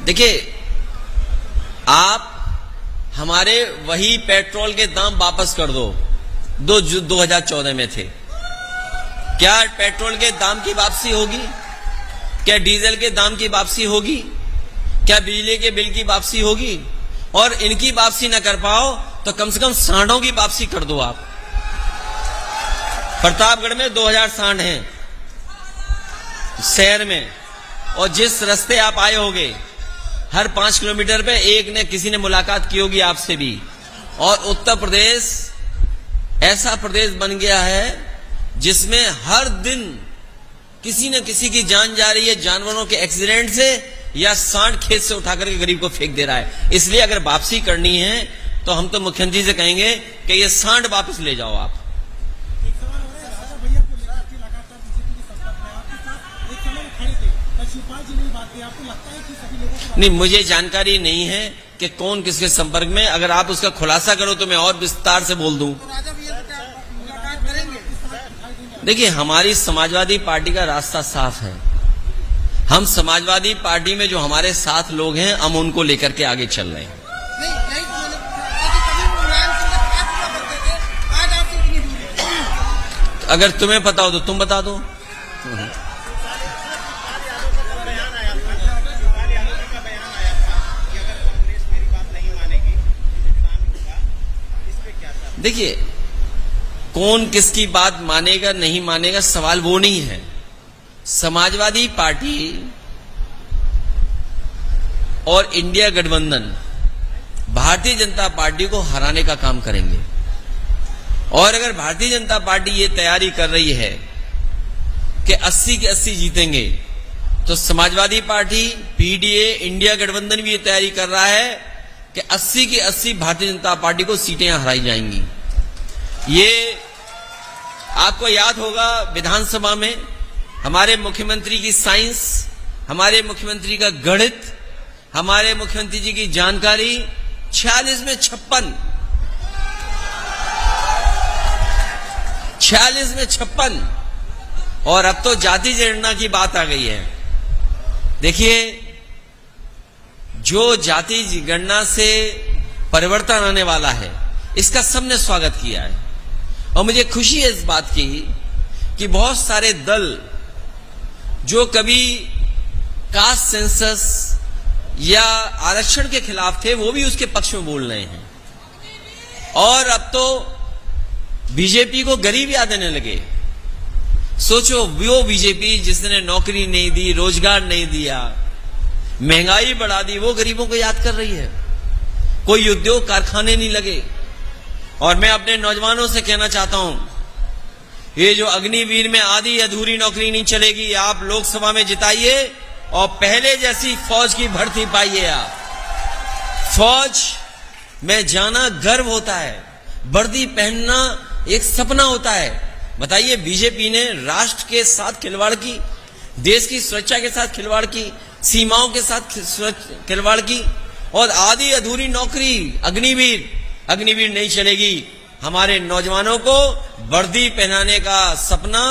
देखिए, आप हमारे वही पेट्रोल के दाम वापस कर दो जो 2014 में थे। क्या पेट्रोल के दाम की वापसी होगी? क्या डीजल के दाम की वापसी होगी? क्या बिजली के बिल की वापसी होगी? और इनकी वापसी न कर पाओ तो कम से कम सांडों की वापसी कर दो आप। प्रतापगढ़ में 2000 सांड हैं शहर में, और जिस रास्ते आप आए होगे हर 5 किलोमीटर पे एक ने किसी ने मुलाकात की होगी आपसे भी। और उत्तर प्रदेश ऐसा प्रदेश बन गया है जिसमें हर दिन किसी न किसी की जान जा रही है, जानवरों के एक्सीडेंट से या सांड खेत से उठाकर के गरीब को फेंक दे रहा है। इसलिए अगर वापसी करनी है तो हम तो मुख्यमंत्री से कहेंगे कि ये सांड वापस ले जाओ आप। नहीं, मुझे जानकारी नहीं है कि कौन किसके संपर्क में। अगर आप उसका खुलासा करो तो मैं और विस्तार से बोल दूं। देखिए, हमारी समाजवादी पार्टी का रास्ता साफ है। हम समाजवादी पार्टी में जो हमारे साथ लोग हैं हम उनको लेकर के आगे चल रहे हैं। अगर तुम्हें पता हो तो तुम बता दो। देखिए, कौन किसकी बात मानेगा नहीं मानेगा सवाल वो नहीं है। समाजवादी पार्टी और इंडिया गठबंधन भारतीय जनता पार्टी को हराने का काम करेंगे। और अगर भारतीय जनता पार्टी ये तैयारी कर रही है कि 80 के 80 जीतेंगे, तो समाजवादी पार्टी, पीडीए, इंडिया गठबंधन भी ये तैयारी कर रहा है कि 80 की 80 भारतीय जनता पार्टी को सीटें हराई जाएंगी। ये आपको याद होगा विधानसभा में हमारे मुख्यमंत्री की साइंस, हमारे मुख्यमंत्री का गणित, हमारे मुख्यमंत्री जी की जानकारी 46 में 56, 46 में 56। और अब तो जाति जनगणना की बात आ गई है। देखिए, जो जाति गणना से परिवर्तन आने वाला है इसका सबने स्वागत किया है। और मुझे खुशी है इस बात की कि बहुत सारे दल जो कभी कास्ट सेंसस या आरक्षण के खिलाफ थे वो भी उसके पक्ष में बोल रहे हैं। और अब तो बीजेपी को गरीब याद आने लगे। सोचो, वो बीजेपी जिसने नौकरी नहीं दी, रोजगार नहीं दिया, महंगाई बढ़ा दी, वो गरीबों को याद कर रही है। कोई उद्योग कारखाने नहीं लगे। और मैं अपने नौजवानों से कहना चाहता हूं, ये जो अग्निवीर में आधी अधूरी नौकरी नहीं चलेगी। आप लोकसभा में जिताइए और पहले जैसी फौज की भर्ती पाइए। आप फौज में जाना गर्व होता है, वर्दी पहनना एक सपना होता है। बताइए, बीजेपी ने राष्ट्र के साथ खिलवाड़ की, देश की सुरक्षा के साथ खिलवाड़ की, सीमाओं के साथ खिलवाड़ की, और आधी अधूरी नौकरी अग्निवीर नहीं चलेगी। हमारे नौजवानों को वर्दी पहनाने का सपना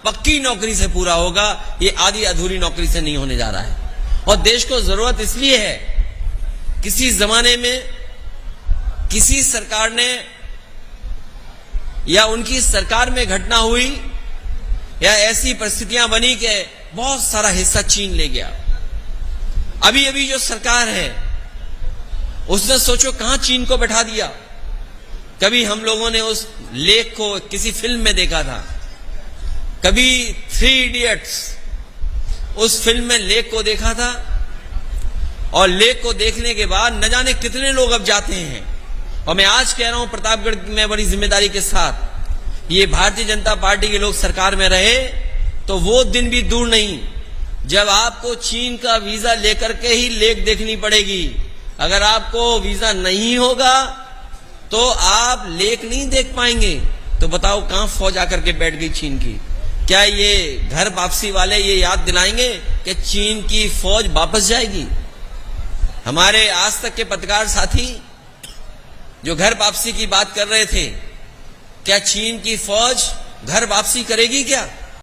पक्की नौकरी से पूरा होगा। ये आधी अधूरी नौकरी से नहीं होने जा रहा है। और देश को जरूरत इसलिए है, किसी जमाने में किसी सरकार ने या उनकी सरकार में घटना हुई या ऐसी परिस्थितियां बनी कि बहुत सारा हिस्सा चीन ले गया। अभी जो सरकार है उसने सोचो कहां चीन को बैठा दिया। कभी हम लोगों ने उस लेक को किसी फिल्म में देखा था, कभी 3 इडियट्स उस फिल्म में लेक को देखा था। और लेक को देखने के बाद न जाने कितने लोग अब जाते हैं। और मैं आज कह रहा हूं प्रतापगढ़ में बड़ी जिम्मेदारी के साथ, ये भारतीय जनता पार्टी के लोग सरकार में रहे तो वो दिन भी दूर नहीं जब आपको चीन का वीजा लेकर के ही लेक देखनी पड़ेगी। अगर आपको वीजा नहीं होगा तो आप लेक नहीं देख पाएंगे। तो बताओ कहां फौज आकर के बैठ गई चीन की? क्या ये घर वापसी वाले ये याद दिलाएंगे कि चीन की फौज वापस जाएगी? हमारे आज तक के पत्रकार साथी जो घर वापसी की बात कर रहे थे, क्या चीन की फौज घर वापसी करेगी क्या?